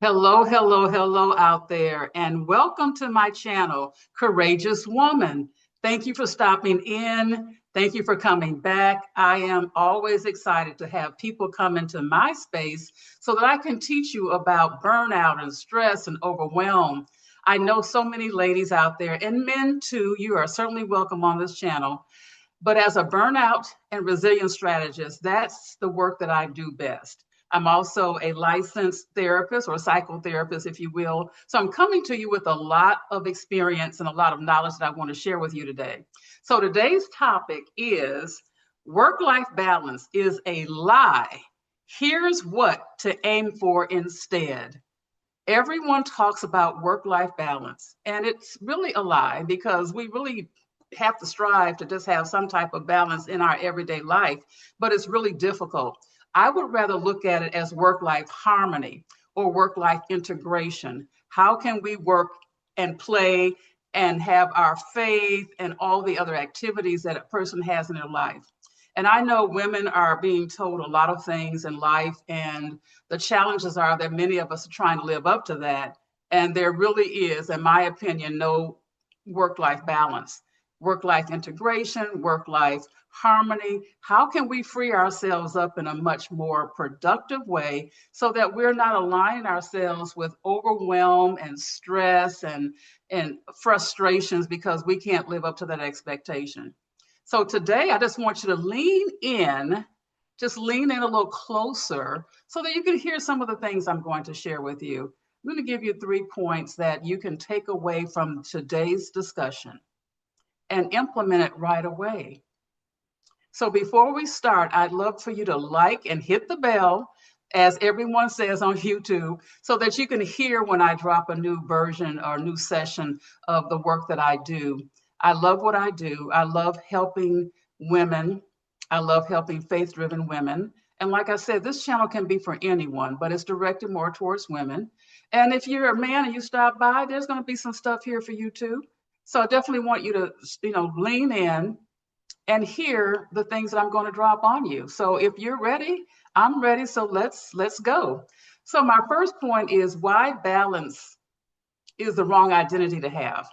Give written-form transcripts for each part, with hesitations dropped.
Hello, hello, hello out there, and welcome to my channel, Courageous Woman. Thank you for stopping in. Thank you for coming back. I am always excited to have people come into my space so that I can teach you about burnout and stress and overwhelm. I know so many ladies out there, and men too. You are certainly welcome on this channel. But as a burnout and resilience strategist, that's the work that I do best. I'm also a licensed therapist or psychotherapist, if you will. So I'm coming to you with a lot of experience and a lot of knowledge that I want to share with you today. So today's topic is work-life balance is a lie. Here's what to aim for instead. Everyone talks about work-life balance, and it's really a lie because we really have to strive to just have some type of balance in our everyday life, but it's really difficult. I would rather look at it as work-life harmony or work-life integration. How can we work and play and have our faith and all the other activities that a person has in their life? And I know women are being told a lot of things in life, and the challenges are that many of us are trying to live up to that. And there really is, in my opinion, no work-life balance, work-life integration, work-life harmony. How can we free ourselves up in a much more productive way so that we're not aligning ourselves with overwhelm and stress and frustrations because we can't live up to that expectation? So today, I just want you to just lean in a little closer so that you can hear some of the things I'm going to share with you. I'm going to give you 3 points that you can take away from today's discussion and implement it right away. So before we start, I'd love for you to like and hit the bell, as everyone says on YouTube, so that you can hear when I drop a new version or new session of the work that I do. I love what I do. I love helping women. I love helping faith-driven women. And like I said, this channel can be for anyone, but it's directed more towards women. And if you're a man and you stop by, there's going to be some stuff here for you too. So I definitely want you to, lean in and hear the things that I'm going to drop on you. So if you're ready, I'm ready. So let's go. So my first point is why balance is the wrong identity to have.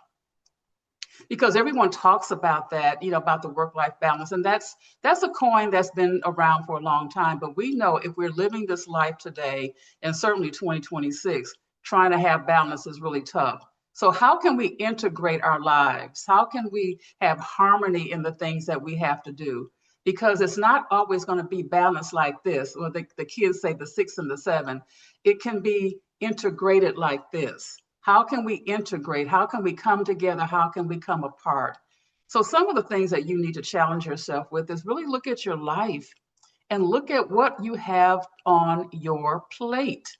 Because everyone talks about that, about the work-life balance. And that's a coin that's been around for a long time. But we know if we're living this life today, and certainly 2026, trying to have balance is really tough. So how can we integrate our lives? How can we have harmony in the things that we have to do? Because it's not always going to be balanced like this, or the kids say the 6 and the 7. It can be integrated like this. How can we integrate? How can we come together? How can we come apart? So some of the things that you need to challenge yourself with is really look at your life and look at what you have on your plate.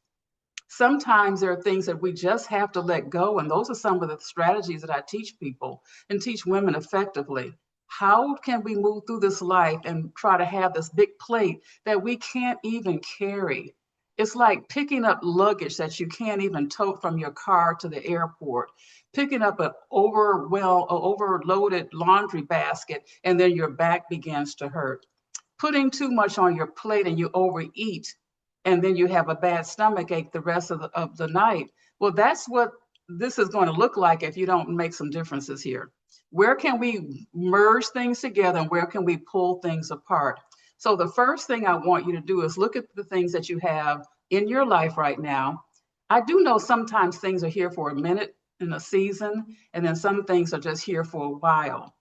Sometimes there are things that we just have to let go. And those are some of the strategies that I teach people and teach women effectively. How can we move through this life and try to have this big plate that we can't even carry? It's like picking up luggage that you can't even tote from your car to the airport, picking up an overloaded laundry basket, and then your back begins to hurt. Putting too much on your plate and you overeat, and then you have a bad stomach ache the rest of the night. Well, that's what this is going to look like if you don't make some differences here. Where can we merge things together and where can we pull things apart? So the first thing I want you to do is look at the things that you have in your life right now. I do know sometimes things are here for a minute in a season, and then some things are just here for a while.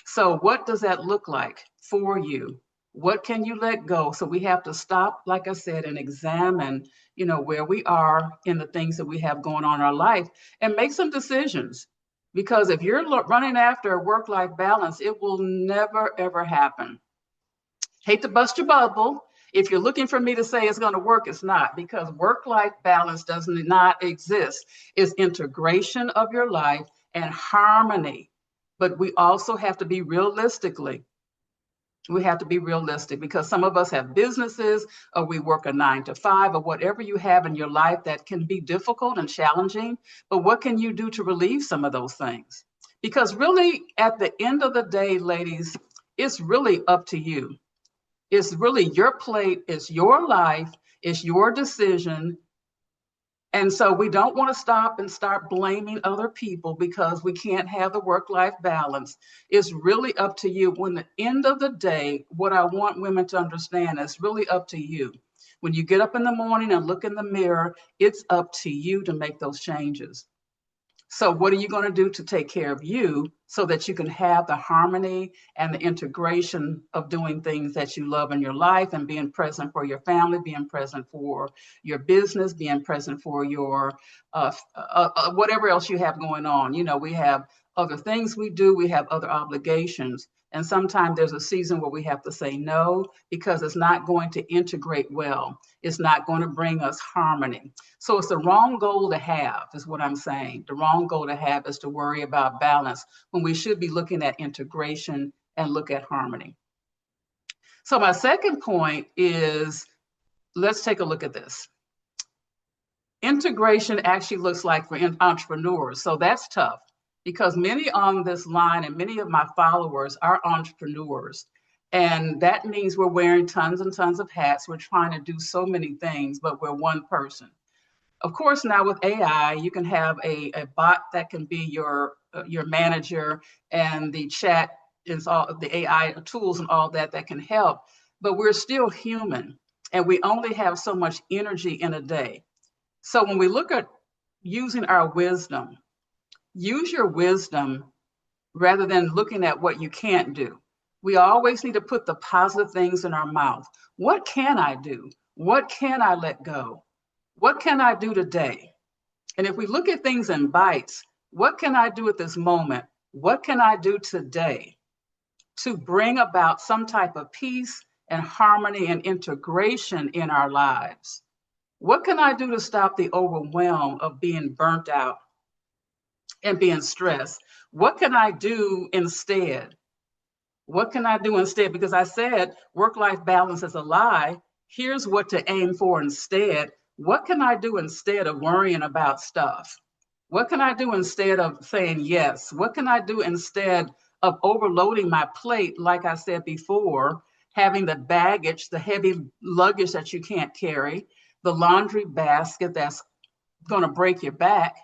So what does that look like for you? What can you let go? So we have to stop, like I said, and examine, where we are in the things that we have going on in our life and make some decisions. Because if you're running after a work-life balance, it will never, ever happen. Hate to bust your bubble. If you're looking for me to say it's going to work, it's not, because work-life balance does not exist. It's integration of your life and harmony. But we also have to be realistic because some of us have businesses, or we work a 9 to 5, or whatever you have in your life that can be difficult and challenging. But what can you do to relieve some of those things? Because really, at the end of the day, ladies, it's really up to you. It's really your plate, it's your life, it's your decision. And so we don't want to stop and start blaming other people because we can't have the work-life balance. It's really up to you. When the end of the day, what I want women to understand is really up to you. When you get up in the morning and look in the mirror, it's up to you to make those changes. So what are you going to do to take care of you so that you can have the harmony and the integration of doing things that you love in your life and being present for your family, being present for your business, being present for your whatever else you have going on. You know, we have other things we do, we have other obligations. And sometimes there's a season where we have to say no because it's not going to integrate well. It's not going to bring us harmony. So it's the wrong goal to have, is what I'm saying. The wrong goal to have is to worry about balance when we should be looking at integration and look at harmony. So my second point is, let's take a look at this. Integration actually looks like for entrepreneurs. So that's tough because many on this line and many of my followers are entrepreneurs. And that means we're wearing tons and tons of hats. We're trying to do so many things, but we're one person. Of course, now with AI, you can have a bot that can be your manager, and the chat is all the AI tools and all that can help. But we're still human, and we only have so much energy in a day. So when we look at using our wisdom, use your wisdom rather than looking at what you can't do. We always need to put the positive things in our mouth. What can I do? What can I let go? What can I do today? And if we look at things in bites, what can I do at this moment? What can I do today to bring about some type of peace and harmony and integration in our lives? What can I do to stop the overwhelm of being burnt out and being stressed? What can I do instead? What can I do instead? Because I said work-life balance is a lie. Here's what to aim for instead. What can I do instead of worrying about stuff? What can I do instead of saying yes? What can I do instead of overloading my plate, like I said before, having the baggage, the heavy luggage that you can't carry, the laundry basket that's going to break your back,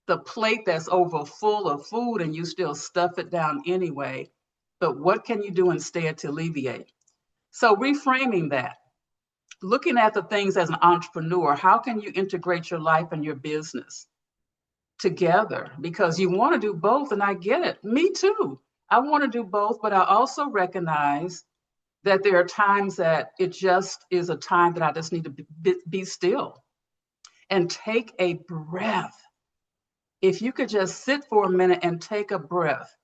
the plate that's over full of food and you still stuff it down anyway. But what can you do instead to alleviate? So reframing that, looking at the things as an entrepreneur, how can you integrate your life and your business together? Because you want to do both, and I get it. Me too. I want to do both, but I also recognize that there are times that it just is a time that I just need to be still and take a breath. If you could just sit for a minute and take a breath,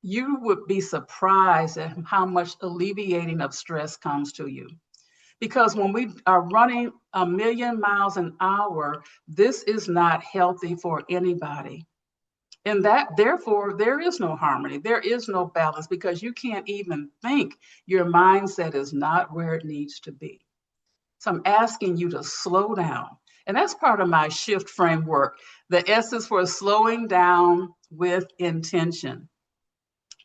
you would be surprised at how much alleviating of stress comes to you. Because when we are running 1,000,000 miles an hour, this is not healthy for anybody. And that, therefore, there is no harmony. There is no balance because you can't even think. Your mindset is not where it needs to be. So I'm asking you to slow down. And that's part of my shift framework. The S is for slowing down with intention.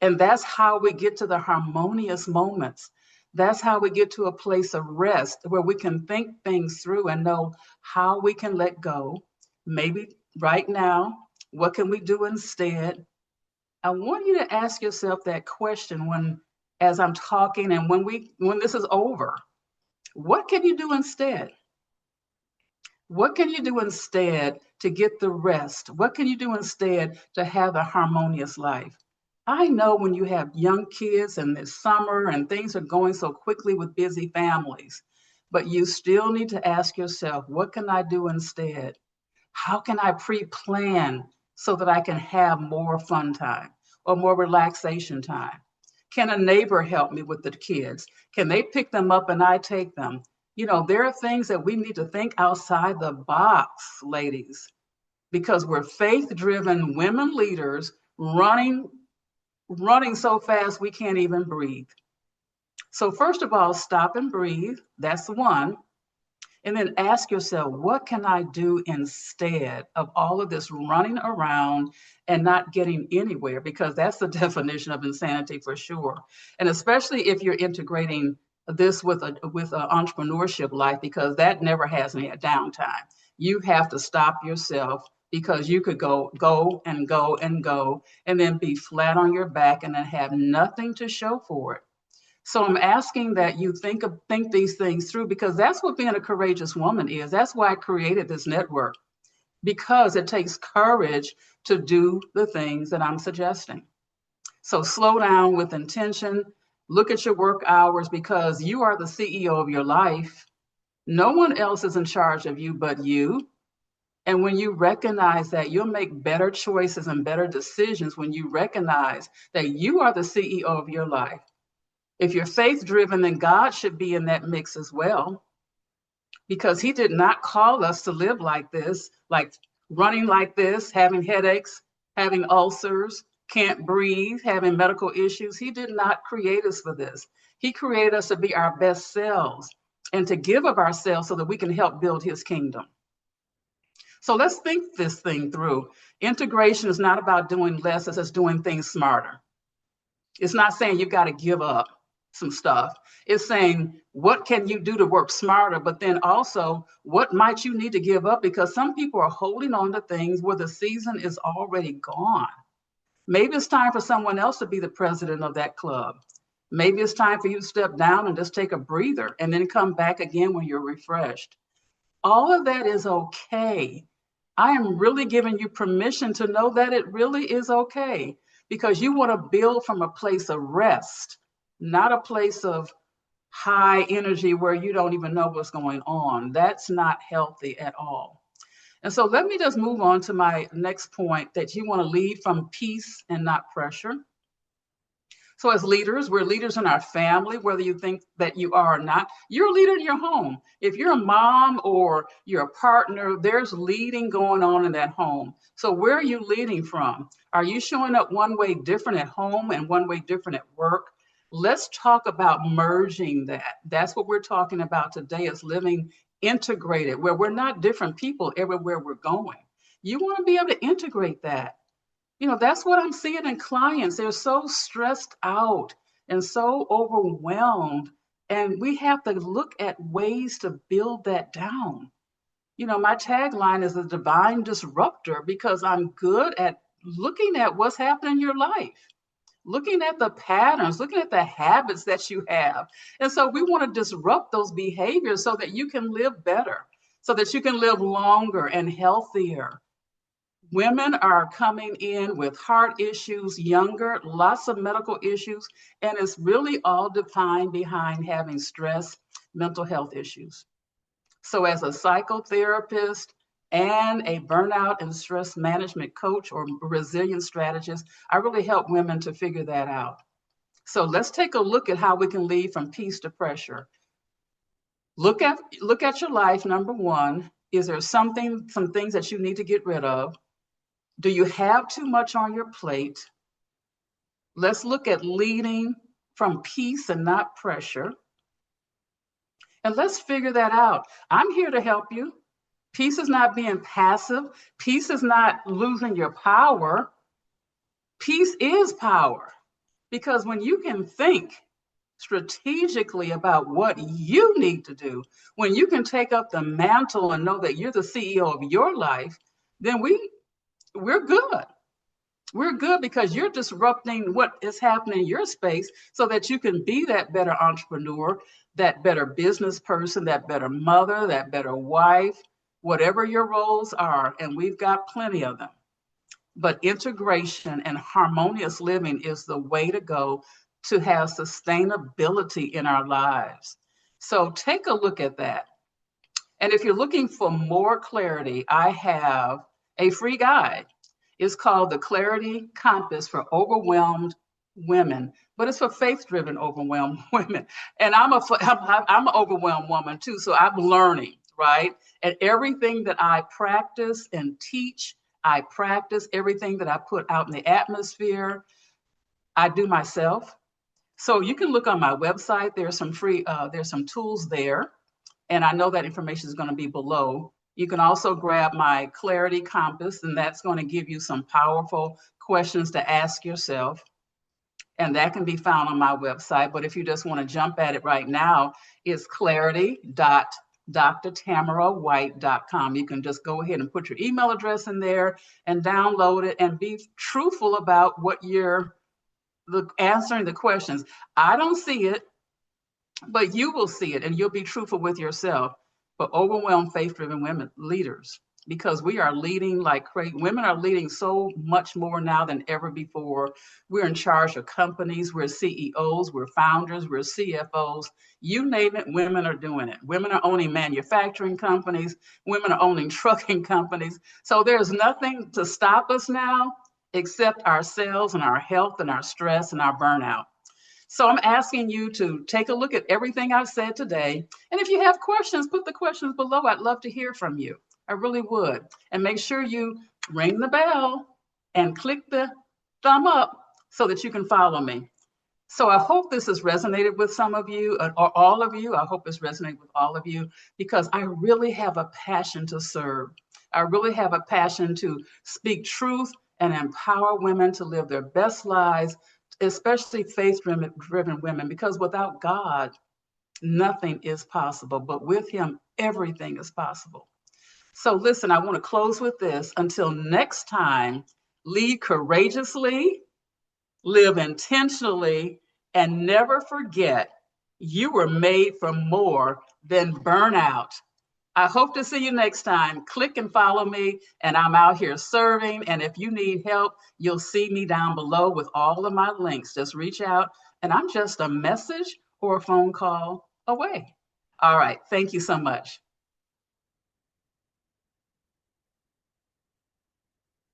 And that's how we get to the harmonious moments. That's how we get to a place of rest where we can think things through and know how we can let go. Maybe right now, what can we do instead? I want you to ask yourself that question as I'm talking and when this is over. What can you do instead? What can you do instead to get the rest? What can you do instead to have a harmonious life? I know when you have young kids and it's summer and things are going so quickly with busy families, but you still need to ask yourself, what can I do instead? How can I pre-plan so that I can have more fun time or more relaxation time? Can a neighbor help me with the kids? Can they pick them up and I take them? You know, there are things that we need to think outside the box, ladies, because we're faith-driven women leaders running so fast we can't even breathe. So first of all, stop and breathe. That's one. And then ask yourself, what can I do instead of all of this running around and not getting anywhere? Because that's the definition of insanity for sure. And especially if you're integrating this with an entrepreneurship life, because that never has any downtime. you have to stop yourself, because you could go and go and go and then be flat on your back and then have nothing to show for it. So I'm asking that you think these things through, because that's what being a courageous woman is. That's why I created this network, because it takes courage to do the things that I'm suggesting. So slow down with intention. Look at your work hours, because you are the CEO of your life. No one else is in charge of you but you. And when you recognize that, you'll make better choices and better decisions when you recognize that you are the CEO of your life. If you're faith driven, then God should be in that mix as well, because He did not call us to live like this, like running like this, having headaches, having ulcers, can't breathe, having medical issues. He did not create us for this. He created us to be our best selves and to give of ourselves so that we can help build His kingdom. So let's think this thing through. Integration is not about doing less, it's just doing things smarter. It's not saying you've got to give up some stuff. It's saying, what can you do to work smarter? But then also, what might you need to give up? Because some people are holding on to things where the season is already gone. Maybe it's time for someone else to be the president of that club. Maybe it's time for you to step down and just take a breather and then come back again when you're refreshed. All of that is okay. I am really giving you permission to know that it really is okay, because you want to build from a place of rest, not a place of high energy where you don't even know what's going on. That's not healthy at all. And so let me just move on to my next point, that you want to lead from peace and not pressure. So as leaders, we're leaders in our family, whether you think that you are or not. You're a leader in your home. If you're a mom or you're a partner, there's leading going on in that home. So where are you leading from? Are you showing up one way different at home and one way different at work? Let's talk about merging that. That's what we're talking about today, is living integrated, where we're not different people everywhere we're going. You want to be able to integrate that. That's what I'm seeing in clients. They're so stressed out and so overwhelmed. And we have to look at ways to build that down. My tagline is a divine disruptor, because I'm good at looking at what's happening in your life, looking at the patterns, looking at the habits that you have. And so we want to disrupt those behaviors so that you can live better, so that you can live longer and healthier. Women are coming in with heart issues, younger, lots of medical issues, and it's really all defined behind having stress, mental health issues. So as a psychotherapist and a burnout and stress management coach or resilience strategist, I really help women to figure that out. So let's take a look at how we can lead from peace to pressure. Look at your life, number one. Is there some things that you need to get rid of? Do you have too much on your plate? Let's look at leading from peace and not pressure. And let's figure that out. I'm here to help you. Peace is not being passive. Peace is not losing your power. Peace is power. Because when you can think strategically about what you need to do, when you can take up the mantle and know that you're the CEO of your life, then we're good. We're good, because you're disrupting what is happening in your space so that you can be that better entrepreneur, that better business person, that better mother, that better wife, whatever your roles are. And we've got plenty of them. But integration and harmonious living is the way to go to have sustainability in our lives. So take a look at that. And if you're looking for more clarity, I have a free guide. It's called the Clarity Compass for Overwhelmed Women, but it's for faith-driven overwhelmed women. And I'm an overwhelmed woman too, so I'm learning, right? And everything that I practice and teach, I practice. Everything that I put out in the atmosphere, I do myself. So you can look on my website. There's some tools there, and I know that information is going to be below. You can also grab my Clarity Compass, and that's going to give you some powerful questions to ask yourself. And that can be found on my website. But if you just want to jump at it right now, it's clarity.tamara, drtamarawhite.com. You can just go ahead and put your email address in there and download it and be truthful about what you're answering the questions. I don't see it, but you will see it and you'll be truthful with yourself. But overwhelmed faith-driven women leaders, because we are leading like crazy. Women are leading so much more now than ever before. We're in charge of companies. We're CEOs. We're founders. We're CFOs. You name it, women are doing it. Women are owning manufacturing companies. Women are owning trucking companies. So there's nothing to stop us now except ourselves and our health and our stress and our burnout. So I'm asking you to take a look at everything I've said today. And if you have questions, put the questions below. I'd love to hear from you. I really would. And make sure you ring the bell and click the thumb up so that you can follow me. So I hope this has resonated with some of you or all of you. I hope it's resonated with all of you because I really have a passion to serve. I really have a passion to speak truth and empower women to live their best lives, especially faith-driven women, because without God, nothing is possible. But with Him, everything is possible. So listen, I want to close with this. Until next time, lead courageously, live intentionally, and never forget you were made for more than burnout. I hope to see you next time. Click and follow me, and I'm out here serving. And if you need help, you'll see me down below with all of my links. Just reach out, and I'm just a message or a phone call away. All right. Thank you so much.